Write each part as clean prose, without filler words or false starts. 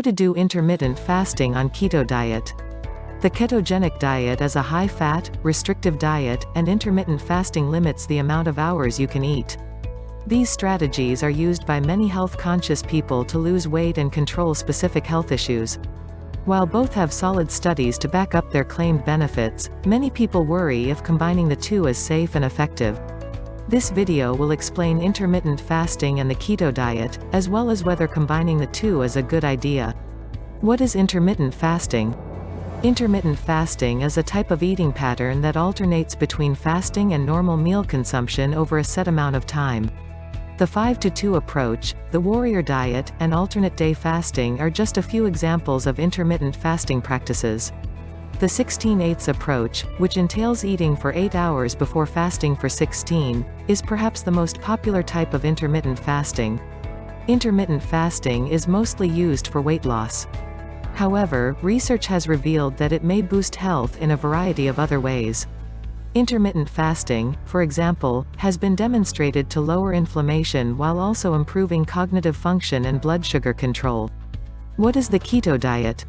How to do intermittent fasting on keto diet. The ketogenic diet is a high-fat, restrictive diet, and intermittent fasting limits the amount of hours you can eat. These strategies are used by many health-conscious people to lose weight and control specific health issues. While both have solid studies to back up their claimed benefits, many people worry if combining the two is safe and effective. This video will explain intermittent fasting and the keto diet, as well as whether combining the two is a good idea. What is intermittent fasting? Intermittent fasting is a type of eating pattern that alternates between fasting and normal meal consumption over a set amount of time. The 5-to-2 approach, the warrior diet, and alternate day fasting are just a few examples of intermittent fasting practices. The 16/8 approach, which entails eating for 8 hours before fasting for 16, is perhaps the most popular type of intermittent fasting. Intermittent fasting is mostly used for weight loss. However, research has revealed that it may boost health in a variety of other ways. Intermittent fasting, for example, has been demonstrated to lower inflammation while also improving cognitive function and blood sugar control. What is the keto diet?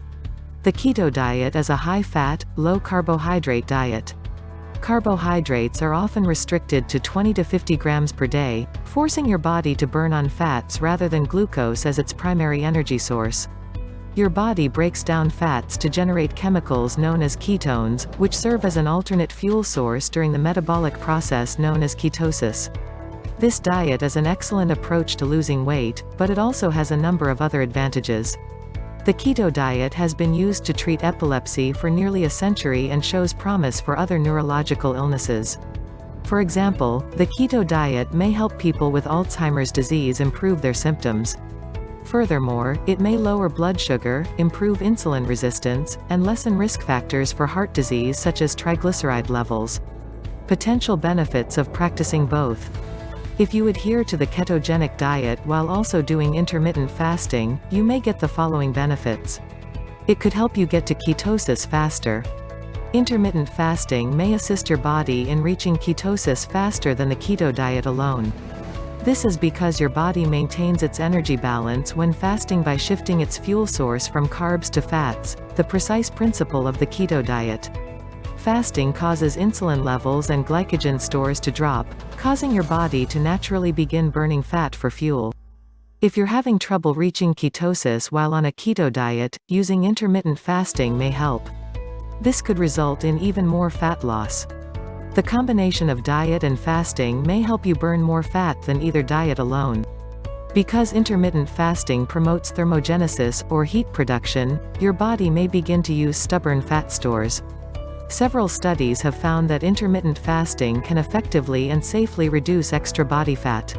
The keto diet is a high-fat, low-carbohydrate diet. Carbohydrates are often restricted to 20 to 50 grams per day, forcing your body to burn on fats rather than glucose as its primary energy source. Your body breaks down fats to generate chemicals known as ketones, which serve as an alternate fuel source during the metabolic process known as ketosis. This diet is an excellent approach to losing weight, but it also has a number of other advantages. The keto diet has been used to treat epilepsy for nearly a century and shows promise for other neurological illnesses. For example, the keto diet may help people with Alzheimer's disease improve their symptoms. Furthermore, it may lower blood sugar, improve insulin resistance, and lessen risk factors for heart disease such as triglyceride levels. Potential benefits of practicing both. If you adhere to the ketogenic diet while also doing intermittent fasting, you may get the following benefits. It could help you get to ketosis faster. Intermittent fasting may assist your body in reaching ketosis faster than the keto diet alone. This is because your body maintains its energy balance when fasting by shifting its fuel source from carbs to fats, the precise principle of the keto diet. Fasting causes insulin levels and glycogen stores to drop, causing your body to naturally begin burning fat for fuel. If you're having trouble reaching ketosis while on a keto diet, using intermittent fasting may help. This could result in even more fat loss. The combination of diet and fasting may help you burn more fat than either diet alone. Because intermittent fasting promotes thermogenesis, or heat production, your body may begin to use stubborn fat stores. Several studies have found that intermittent fasting can effectively and safely reduce extra body fat.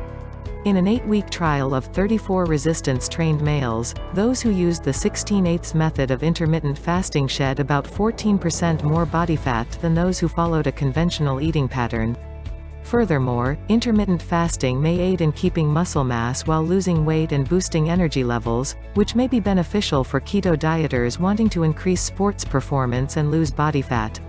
In an 8-week trial of 34 resistance-trained males, those who used the 16/8 method of intermittent fasting shed about 14% more body fat than those who followed a conventional eating pattern. Furthermore, intermittent fasting may aid in keeping muscle mass while losing weight and boosting energy levels, which may be beneficial for keto dieters wanting to increase sports performance and lose body fat.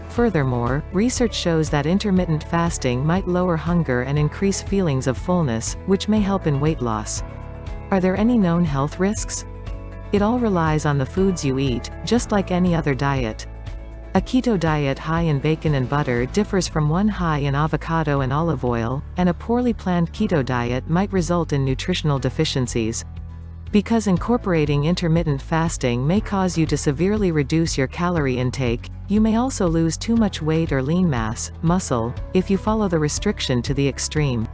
Furthermore, research shows that intermittent fasting might lower hunger and increase feelings of fullness, which may help in weight loss. Are there any known health risks? It all relies on the foods you eat, just like any other diet. A keto diet high in bacon and butter differs from one high in avocado and olive oil, and a poorly planned keto diet might result in nutritional deficiencies. Because incorporating intermittent fasting may cause you to severely reduce your calorie intake, you may also lose too much weight or lean mass, muscle, if you follow the restriction to the extreme.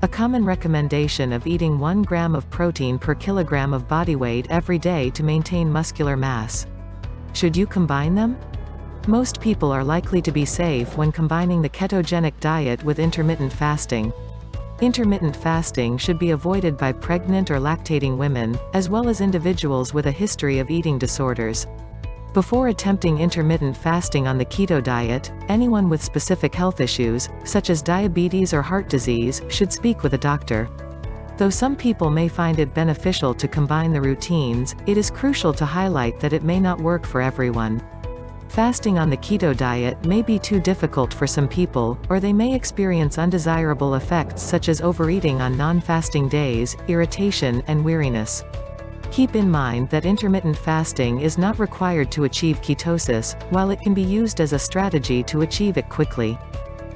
A common recommendation of eating 1 gram of protein per kilogram of body weight every day to maintain muscular mass. Should you combine them? Most people are likely to be safe when combining the ketogenic diet with intermittent fasting. Intermittent fasting should be avoided by pregnant or lactating women, as well as individuals with a history of eating disorders. Before attempting intermittent fasting on the keto diet, anyone with specific health issues, such as diabetes or heart disease, should speak with a doctor. Though some people may find it beneficial to combine the routines, it is crucial to highlight that it may not work for everyone. Fasting on the keto diet may be too difficult for some people, or they may experience undesirable effects such as overeating on non-fasting days, irritation, and weariness. Keep in mind that intermittent fasting is not required to achieve ketosis, while it can be used as a strategy to achieve it quickly.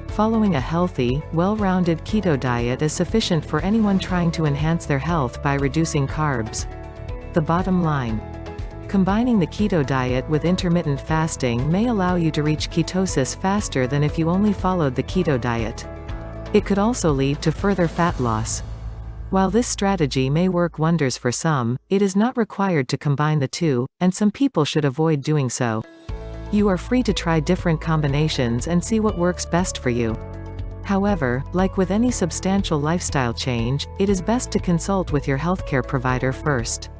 Following a healthy, well-rounded keto diet is sufficient for anyone trying to enhance their health by reducing carbs. The bottom line. Combining the keto diet with intermittent fasting may allow you to reach ketosis faster than if you only followed the keto diet. It could also lead to further fat loss. While this strategy may work wonders for some, it is not required to combine the two, and some people should avoid doing so. You are free to try different combinations and see what works best for you. However, like with any substantial lifestyle change, it is best to consult with your healthcare provider first.